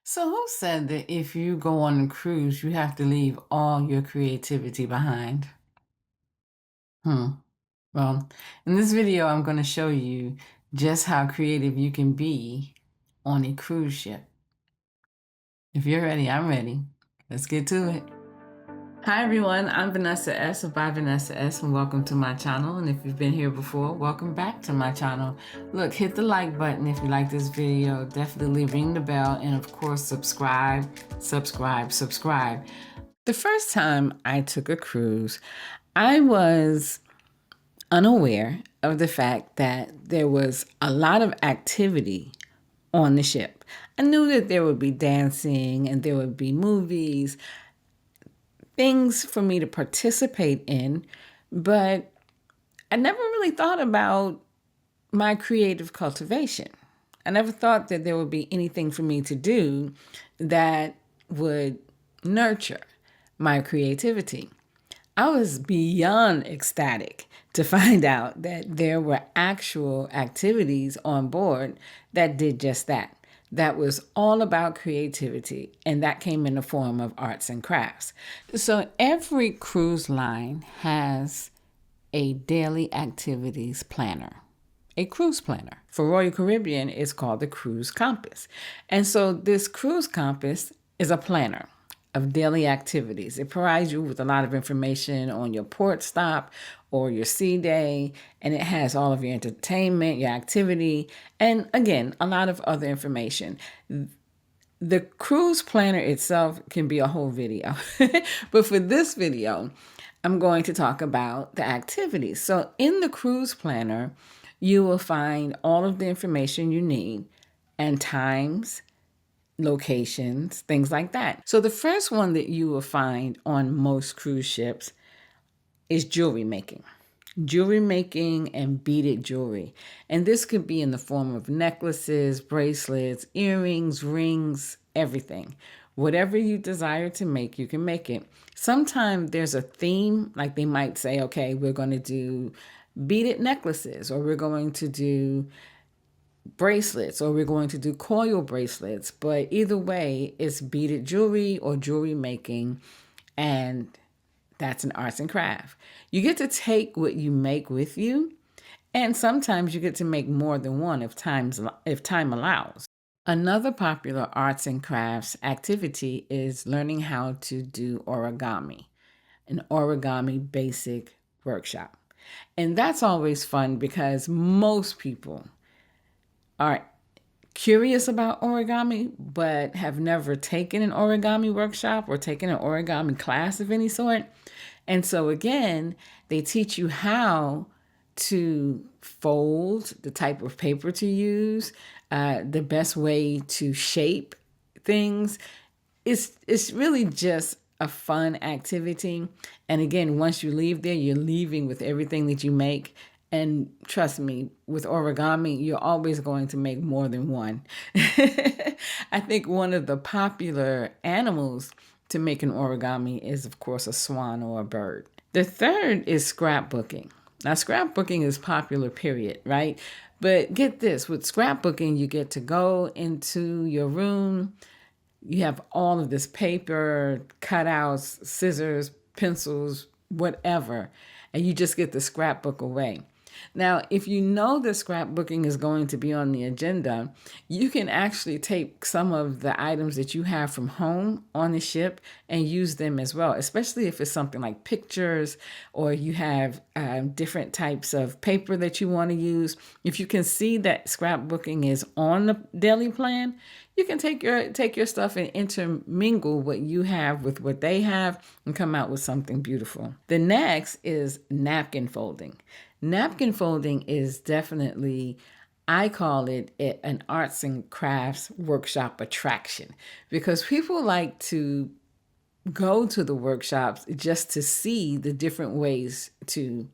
So, who said that if you go on a cruise, you have to leave all your creativity behind? Hmm. Well, in this video, I'm going to show you just how creative you can be on a cruise ship. If you're ready, I'm ready. Let's get to it. Hi everyone, I'm Vanessa S. of By Vanessa S. and welcome to my channel. And if you've been here before, welcome back to my channel. Look, hit the like button if you like this video. Definitely ring the bell and of course subscribe. The first time I took a cruise, I was unaware of the fact that there was a lot of activity on the ship. I knew that there would be dancing and there would be movies, things for me to participate in, but I never really thought about my creative cultivation. I never thought that there would be anything for me to do that would nurture my creativity. I was beyond ecstatic to find out that there were actual activities on board that did just that. That was all about creativity, and that came in the form of arts and crafts. So every cruise line has a daily activities planner, a cruise planner. For Royal Caribbean, it's called the Cruise Compass. And so this Cruise Compass is a planner of daily activities. It provides you with a lot of information on your port stop or your sea day, and it has all of your entertainment, your activity, and again, a lot of other information. The cruise planner itself can be a whole video, but for this video, I'm going to talk about the activities. So in the cruise planner, you will find all of the information you need and times, locations, things like that. So the first one that you will find on most cruise ships is jewelry making. Jewelry making and beaded jewelry. And this could be in the form of necklaces, bracelets, earrings, rings, everything. Whatever you desire to make, you can make it. Sometimes there's a theme, like they might say, okay, we're going to do beaded necklaces, or we're going to do bracelets, or we're going to do coil bracelets. But either way, it's beaded jewelry or jewelry making, and that's an arts and craft. You get to take what you make with you, and sometimes you get to make more than one if time allows. Another popular arts and crafts activity is learning how to do origami, an origami basic workshop. And that's always fun because most people are curious about origami, but have never taken an origami workshop or taken an origami class of any sort. And so, again, they teach you how to fold, the type of paper to use, the best way to shape things. It's really just a fun activity. And again, once you leave there, you're leaving with everything that you make. And trust me, with origami, you're always going to make more than one. I think one of the popular animals to make an origami is, of course, a swan or a bird. The third is scrapbooking. Now, scrapbooking is popular, period, right? But get this, with scrapbooking, you get to go into your room. You have all of this paper, cutouts, scissors, pencils, whatever, and you just get the scrapbook away. Now, if you know that scrapbooking is going to be on the agenda, you can actually take some of the items that you have from home on the ship and use them as well, especially if it's something like pictures or you have different types of paper that you want to use. If you can see that scrapbooking is on the daily plan, you can take your stuff and intermingle what you have with what they have and come out with something beautiful. The next is napkin folding. Napkin folding is definitely, I call it an arts and crafts workshop attraction, because people like to go to the workshops just to see the different ways to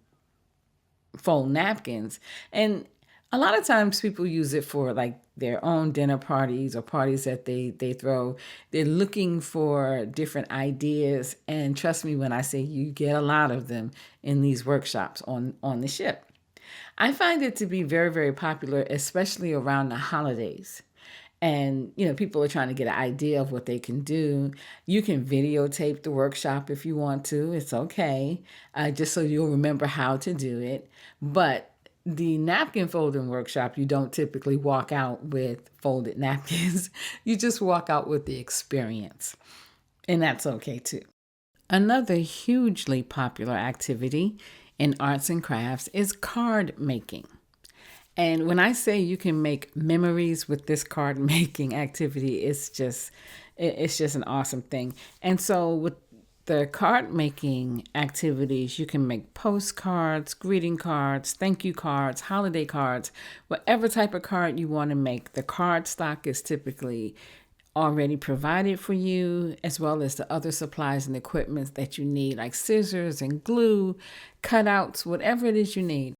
fold napkins. And a lot of times people use it for like their own dinner parties or parties that they throw. They're looking for different ideas. And trust me when I say you get a lot of them in these workshops on the ship. I find it to be very, very popular, especially around the holidays. and people are trying to get an idea of what they can do. You can videotape the workshop if you want to. It's okay, just so you'll remember how to do it. But the napkin folding workshop, you don't typically walk out with folded napkins. You just walk out with the experience, and that's okay too. Another hugely popular activity in arts and crafts is card making. And when I say you can make memories with this card making activity, it's just an awesome thing. And so with the card making activities, you can make postcards, greeting cards, thank you cards, holiday cards, whatever type of card you want to make. The card stock is typically already provided for you, as well as the other supplies and equipment that you need, like scissors and glue, cutouts, whatever it is you need.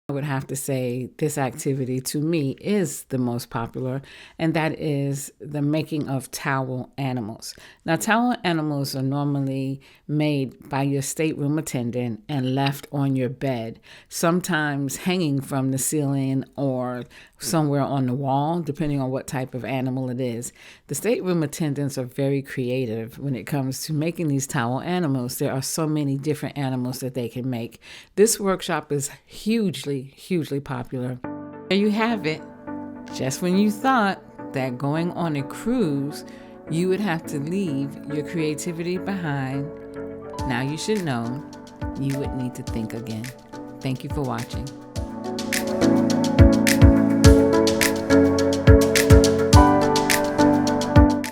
I would have to say this activity to me is the most popular, and that is the making of towel animals. Now, towel animals are normally made by your stateroom attendant and left on your bed, sometimes hanging from the ceiling or somewhere on the wall, depending on what type of animal it is. The stateroom attendants are very creative when it comes to making these towel animals. There are so many different animals that they can make. This workshop is hugely popular. There you have it. Just when you thought that going on a cruise, you would have to leave your creativity behind, now you should know you would need to think again. Thank you for watching.